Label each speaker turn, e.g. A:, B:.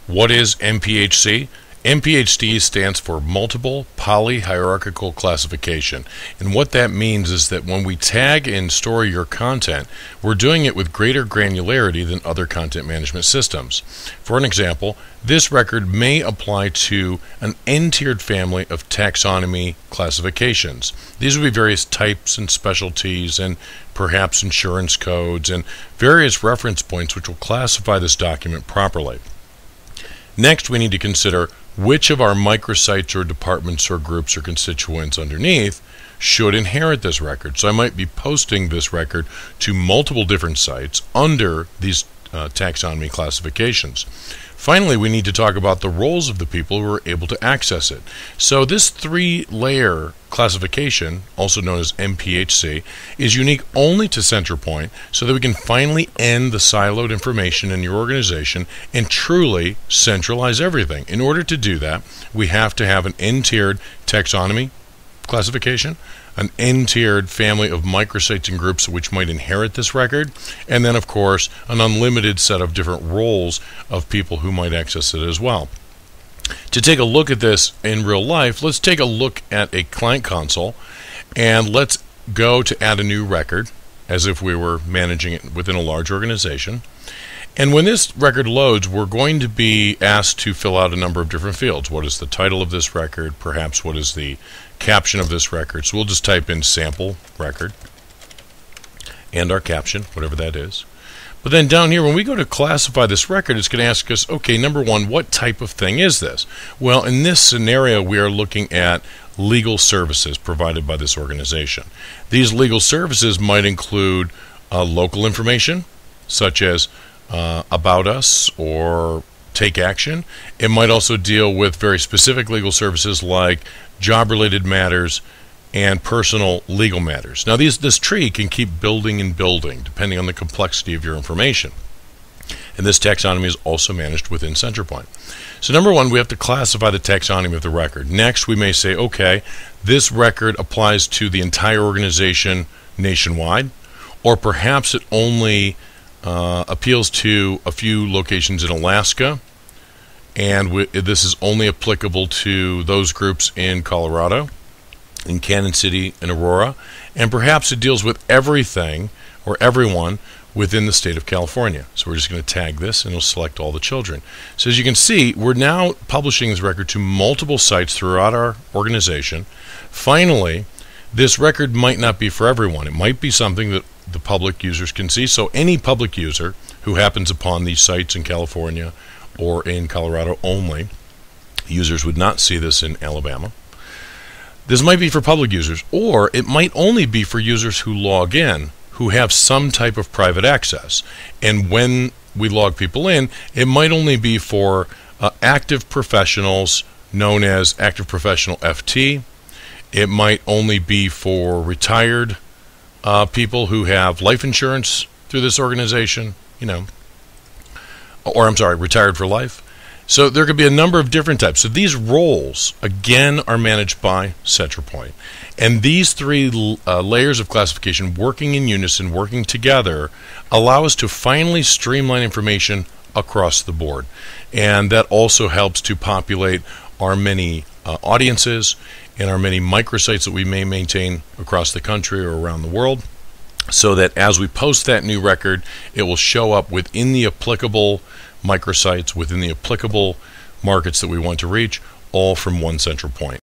A: What is MphC? MphC stands for Multiple Poly-Hierarchical Classification, and what that means is that when we tag and store your content, we're doing it with greater granularity than other content management systems. For an example, this record may apply to an n-tiered family of taxonomy classifications. These would be various types and specialties and perhaps insurance codes and various reference points which will classify this document properly. Next, we need to consider which of our microsites or departments or groups or constituents underneath should inherit this record. So I might be posting this record to multiple different sites under these taxonomy classifications. Finally, we need to talk about the roles of the people who are able to access it. So this three-layer classification, also known as MphC, is unique only to Centralpoint so that we can finally end the siloed information in your organization and truly centralize everything. In order to do that, we have to have an n-tiered taxonomy classification, an n-tiered family of microsites and groups which might inherit this record, and then of course an unlimited set of different roles of people who might access it as well. To take a look at this in real life, let's take a look at a client console and let's go to add a new record as if we were managing it within a large organization. And when this record loads, we're going to be asked to fill out a number of different fields. What is the title of this record? Perhaps what is the caption of this record? So we'll just type in sample record and our caption, whatever that is. But then down here, when we go to classify this record, it's going to ask us, okay, number one, what type of thing is this? Well, in this scenario, we are looking at legal services provided by this organization. These legal services might include local information, such as about us or take action. It might also deal with very specific legal services like job-related matters and personal legal matters. Now this tree can keep building and building depending on the complexity of your information. And this taxonomy is also managed within Centralpoint. So number one, we have to classify the taxonomy of the record. Next, we may say, okay, this record applies to the entire organization nationwide, or perhaps it only appeals to a few locations in Alaska, and this is only applicable to those groups in Colorado, in Kansas City, and Aurora, and perhaps it deals with everything or everyone within the state of California. So we're just going to tag this and it'll select all the children. So as you can see, we're now publishing this record to multiple sites throughout our organization. Finally, this record might not be for everyone. It might be something that the public users can see. So any public user who happens upon these sites in California or in Colorado only, users would not see this in Alabama. This might be for public users, or it might only be for users who log in, who have some type of private access. And when we log people in, it might only be for active professionals known as active professional FT. It might only be for retired people who have life insurance through this organization, or I'm sorry, retired for life. So there could be a number of different types. So these roles, again, are managed by Centralpoint. And these three layers of classification working in unison, working together, allow us to finally streamline information across the board. And that also helps to populate our many audiences and our many microsites that we may maintain across the country or around the world, so that as we post that new record, it will show up within the applicable microsites, within the applicable markets that we want to reach, all from one central point.